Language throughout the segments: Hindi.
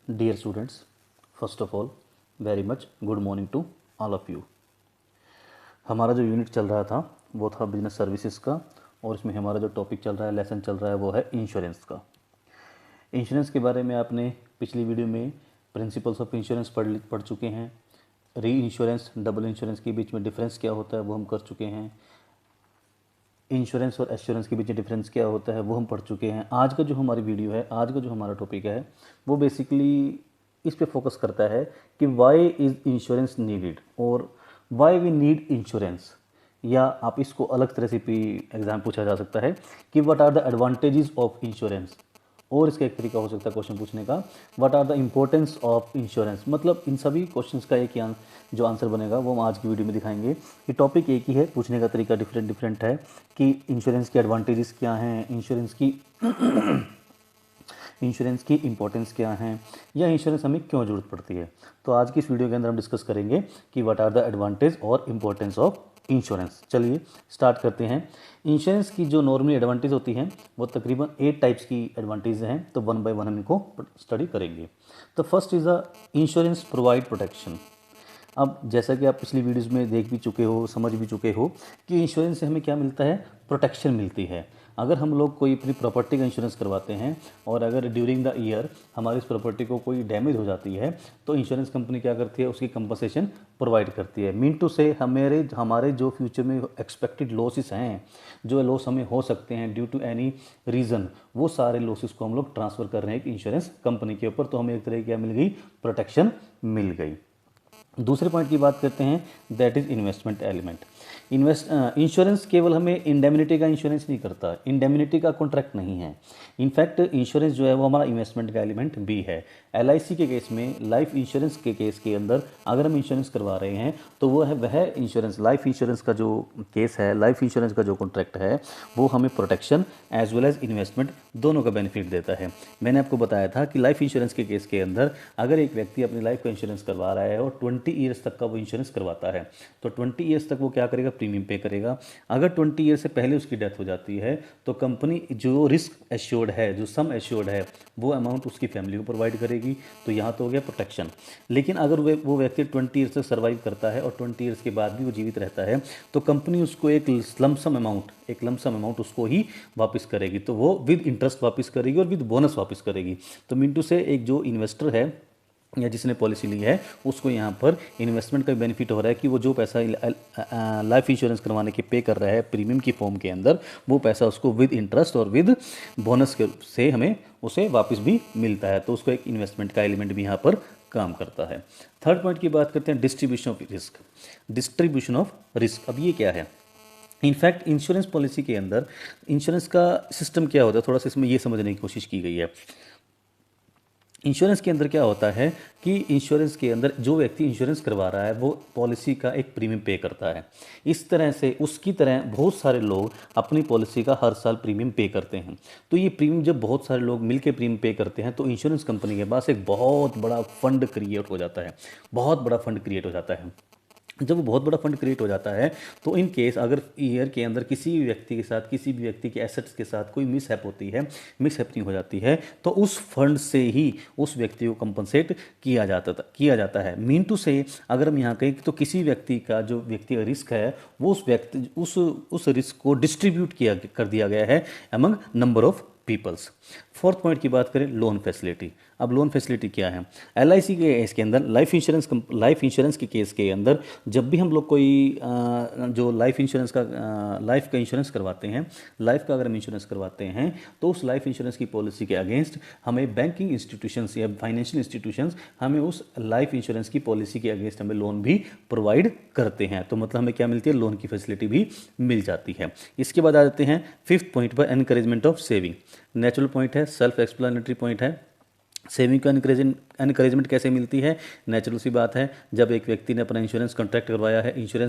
Dear students, first of all, very much good morning to all of you. हमारा जो यूनिट चल रहा था वो था बिजनेस सर्विसेज का, और इसमें हमारा जो टॉपिक चल रहा है, लेसन चल रहा है, वो है इंश्योरेंस का। इंश्योरेंस के बारे में आपने पिछली वीडियो में प्रिंसिपल्स ऑफ इंश्योरेंस पढ़ चुके हैं। री इंश्योरेंस, डबल इंश्योरेंस के बीच में डिफरेंस क्या होता है वो हम कर चुके हैं। इंश्योरेंस और एश्योरेंस के बीच में डिफरेंस क्या होता है वो हम पढ़ चुके हैं। आज का जो हमारी वीडियो है, आज का जो हमारा टॉपिक है, वो बेसिकली इस पे फोकस करता है कि वाई इज़ इंश्योरेंस नीडेड और वाई वी नीड इंश्योरेंस, या आप इसको अलग तरह से भी एग्जाम पूछा जा सकता है कि what are the advantages of insurance. और इसका एक तरीका हो सकता है क्वेश्चन पूछने का, what are the importance of insurance. मतलब इन सभी क्वेश्चंस का एक ही जो आंसर बनेगा वो हम आज की वीडियो में दिखाएंगे। ये टॉपिक एक ही है, पूछने का तरीका डिफरेंट है कि इंश्योरेंस के एडवांटेजेस क्या हैं, इंश्योरेंस की इंपॉर्टेंस क्या है, या इंश्योरेंस हमें क्यों ज़रूरत पड़ती है। तो आज की इस वीडियो के अंदर हम डिस्कस करेंगे कि व्हाट आर द एडवांटेज और इम्पोर्टेंस ऑफ इंश्योरेंस। चलिए स्टार्ट करते हैं। इंश्योरेंस की जो नॉर्मली एडवांटेज होती हैं वो तकरीबन 8 टाइप्स की एडवांटेज हैं, तो वन बाय वन हम इनको स्टडी करेंगे। तो first is a insurance provide protection. अब जैसा कि आप पिछली वीडियोज़ में देख भी चुके हो, समझ भी चुके हो कि इंश्योरेंस से हमें क्या मिलता है, प्रोटेक्शन मिलती है। अगर हम लोग कोई अपनी प्रॉपर्टी का इंश्योरेंस करवाते हैं और अगर ड्यूरिंग द ईयर हमारी इस प्रॉपर्टी को कोई डैमेज हो जाती है तो इंश्योरेंस कंपनी क्या करती है, उसकी कंपनसेशन प्रोवाइड करती है। मीन टू से हमारे जो फ्यूचर में एक्सपेक्टेड लॉसेस हैं, जो लॉस हमें हो सकते हैं ड्यू टू एनी रीज़न, वो सारे लॉसेस को हम लोग ट्रांसफ़र कर रहे हैं एक इंश्योरेंस कंपनी के ऊपर। तो हमें एक तरह की क्या मिल गई, प्रोटेक्शन मिल गई। दूसरे पॉइंट की बात करते हैं, that is investment element. Insurance केवल हमें इंडेमिनिटी का इंश्योरेंस नहीं करता, इंडेमिनिटी का कॉन्ट्रैक्ट नहीं है। इनफैक्ट इंश्योरेंस जो है वो हमारा इन्वेस्टमेंट का एलिमेंट भी है। एलआईसी के केस में, लाइफ इंश्योरेंस के केस के अंदर अगर हम इंश्योरेंस करवा रहे हैं तो वह इंश्योरेंस, लाइफ इंश्योरेंस का जो केस है, लाइफ इंश्योरेंस का जो कॉन्ट्रैक्ट है, वो हमें protection as well as investment दोनों का बेनिफिट देता है। मैंने आपको बताया था कि लाइफ इंश्योरेंस के केस के अंदर अगर एक व्यक्ति अपनी लाइफ का इंश्योरेंस करवा रहा है और 20 ईयर्स तक का वो इंश्योरेंस करवाता है, तो 20 ईयर्स तक वो क्या करेगा, प्रीमियम पे करेगा। अगर 20 ईयर से पहले उसकी डेथ हो जाती है तो कंपनी जो रिस्क एश्योर्ड है, जो सम एश्योर्ड है, वो अमाउंट उसकी फैमिली को प्रोवाइड करेगी। तो यहाँ तो हो गया प्रोटेक्शन। लेकिन अगर वो व्यक्ति 20 ईयर्स तक सर्वाइव करता है और 20 ईयर्स के बाद भी वो जीवित रहता है तो कंपनी उसको एक लमसम अमाउंट उसको ही वापस करेगी। तो वो विद इंटरेस्ट वापस करेगी और विद बोनस वापस करेगी। तो मिंटू से एक जो इन्वेस्टर है या जिसने पॉलिसी ली है उसको यहाँ पर इन्वेस्टमेंट का बेनिफिट हो रहा है कि वो जो पैसा लाइफ इंश्योरेंस करवाने के पे कर रहा है प्रीमियम की फॉर्म के अंदर, वो पैसा उसको विद इंटरेस्ट और विद बोनस से हमें उसे वापस भी मिलता है। तो उसको एक इन्वेस्टमेंट का एलिमेंट भी यहाँ पर काम करता है। थर्ड पॉइंट की बात करते हैं, डिस्ट्रीब्यूशन ऑफ रिस्क। अब ये क्या है, इनफैक्ट इंश्योरेंस पॉलिसी के अंदर इंश्योरेंस का सिस्टम क्या होता है, थोड़ा सा इसमें ये समझने की कोशिश की गई है। इंश्योरेंस के अंदर क्या होता है कि इंश्योरेंस के अंदर जो व्यक्ति इंश्योरेंस करवा रहा है वो पॉलिसी का एक प्रीमियम पे करता है। इस तरह से उसकी तरह बहुत सारे लोग अपनी पॉलिसी का हर साल प्रीमियम पे करते हैं। तो ये प्रीमियम जब बहुत सारे लोग मिलकर प्रीमियम पे करते हैं तो इंश्योरेंस कंपनी के पास एक बहुत बड़ा फंड क्रिएट हो जाता है, बहुत बड़ा फंड क्रिएट हो जाता है। जब वो बहुत बड़ा फंड क्रिएट हो जाता है तो इन केस अगर ईयर के अंदर किसी भी व्यक्ति के साथ, किसी भी व्यक्ति के एसेट्स के साथ कोई मिसहैपनिंग हो जाती है तो उस फंड से ही उस व्यक्ति को कंपनसेट किया जाता है। मीन टू से अगर हम यहाँ कहें तो किसी व्यक्ति का जो व्यक्ति रिस्क है वो उस रिस्क को डिस्ट्रीब्यूट कर दिया गया है among number of peoples. Fourth point की बात करें, लोन फैसिलिटी। अब लोन फैसिलिटी क्या है, एलआईसी के केस के अंदर, लाइफ इंश्योरेंस के केस के अंदर जब भी हम लोग कोई जो लाइफ का इंश्योरेंस करवाते हैं, लाइफ का अगर हम इंश्योरेंस करवाते हैं तो उस लाइफ इंश्योरेंस की पॉलिसी के अगेंस्ट हमें बैंकिंग इंस्टीट्यूशंस या फाइनेंशियल इंस्टीट्यूशंस हमें उस लाइफ इंश्योरेंस की पॉलिसी के अगेंस्ट हमें लोन भी प्रोवाइड करते हैं। तो मतलब हमें क्या मिलती है, लोन की फैसिलिटी भी मिल जाती है। इसके बाद आ जाते हैं फिफ्थ पॉइंट पर, encouragement of saving. Natural point है, सेल्फ एक्सप्लेनेटरी पॉइंट है। सेविंग को एनकरेजमेंट कैसे मिलती है, नेचुरल सी बात है, जब एक व्यक्ति ने अपना इंश्योरेंस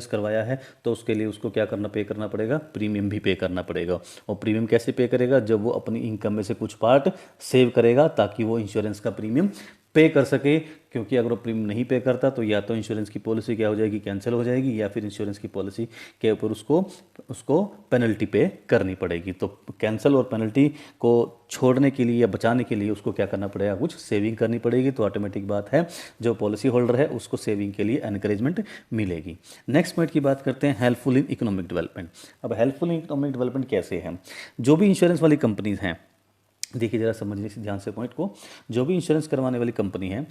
करवाया है तो उसके लिए उसको क्या पे करना पड़ेगा, प्रीमियम भी पे करना पड़ेगा। और प्रीमियम कैसे पे करेगा, जब वो अपनी इनकम में से कुछ पार्ट सेव करेगा ताकि वो इंश्योरेंस का प्रीमियम पे कर सके, क्योंकि अगर वो प्रीमियम नहीं पे करता तो या तो इंश्योरेंस की पॉलिसी क्या हो जाएगी, कैंसिल हो जाएगी, या फिर इंश्योरेंस की पॉलिसी के ऊपर उसको पेनल्टी पे करनी पड़ेगी। तो कैंसिल और पेनल्टी को छोड़ने के लिए या बचाने के लिए उसको क्या करना पड़ेगा, कुछ सेविंग करनी पड़ेगी। तो ऑटोमेटिक बात है जो पॉलिसी होल्डर है उसको सेविंग के लिए एनकरेजमेंट मिलेगी। नेक्स्ट पॉइंट की बात करते हैं, हेल्पफुल इन इकोनॉमिक डेवलपमेंट। अब हेल्पफुल इन इकोनॉमिक डेवलपमेंट कैसे है, जो भी इंश्योरेंस वाली कंपनीज हैं, देखिए जरा समझिए ध्यान से पॉइंट को। जो भी इंश्योरेंस करवाने वाली कंपनी है,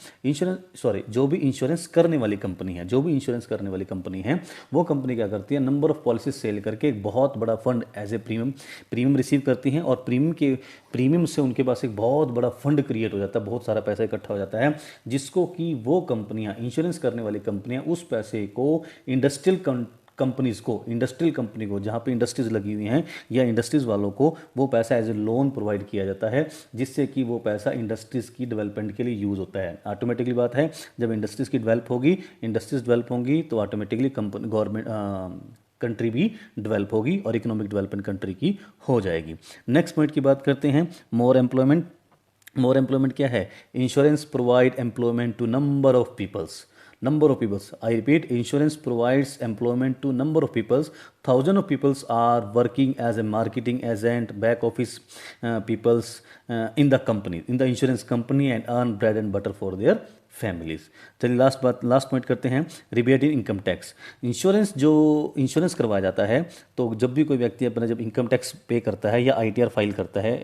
जो भी इंश्योरेंस करने वाली कंपनी है, जो भी इंश्योरेंस करने वाली कंपनी है, वो कंपनी क्या करती है, नंबर ऑफ पॉलिसीज सेल करके एक बहुत बड़ा fund as a premium receive करती हैं, और प्रीमियम से उनके पास एक बहुत बड़ा फंड क्रिएट हो जाता है, बहुत सारा पैसा इकट्ठा हो जाता है, जिसको कि वो कंपनियां, इंश्योरेंस करने वाली कंपनियां उस पैसे को इंडस्ट्रियल कंपनी को जहाँ पे इंडस्ट्रीज लगी हुई हैं या इंडस्ट्रीज वालों को वो पैसा एज ए लोन प्रोवाइड किया जाता है, जिससे कि वो पैसा इंडस्ट्रीज की डेवलपमेंट के लिए यूज़ होता है। ऑटोमेटिकली बात है, जब इंडस्ट्रीज डेवलप होंगी तो ऑटोमेटिकली गवर्नमेंट कंट्री भी डेवलप होगी और इकोनॉमिक डेवलपमेंट कंट्री की हो जाएगी। नेक्स्ट पॉइंट की बात करते हैं, मोर एम्प्लॉयमेंट क्या है, insurance provide employment to number of peoples. I repeat, insurance provides employment to number of peoples. Thousands of peoples are working as a marketing agent, back office peoples in the insurance company, and earn bread and butter for their families. चलिए लास्ट पॉइंट करते हैं, rebate in income tax. Insurance करवाया जाता है तो जब भी कोई व्यक्ति अपना जब इनकम टैक्स पे करता है या ITR फाइल करता है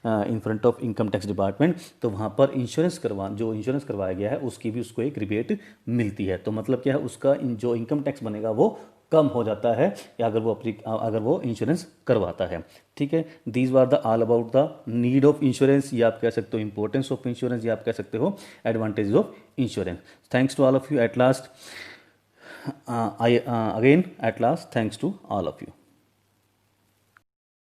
in front of income tax department, तो वहाँ पर इंश्योरेंस करवाया गया है उसकी भी उसको एक रिबेट मिलती है। तो मतलब क्या है, उसका जो इनकम टैक्स बनेगा वो कम हो जाता है या अगर वो इंश्योरेंस करवाता है। ठीक है, these are the all about the need of insurance, या आप कह सकते हो इंपॉर्टेंस ऑफ इंश्योरेंस, या आप कह सकते हो advantage of insurance. Thanks to all of you at last, thanks to all of you.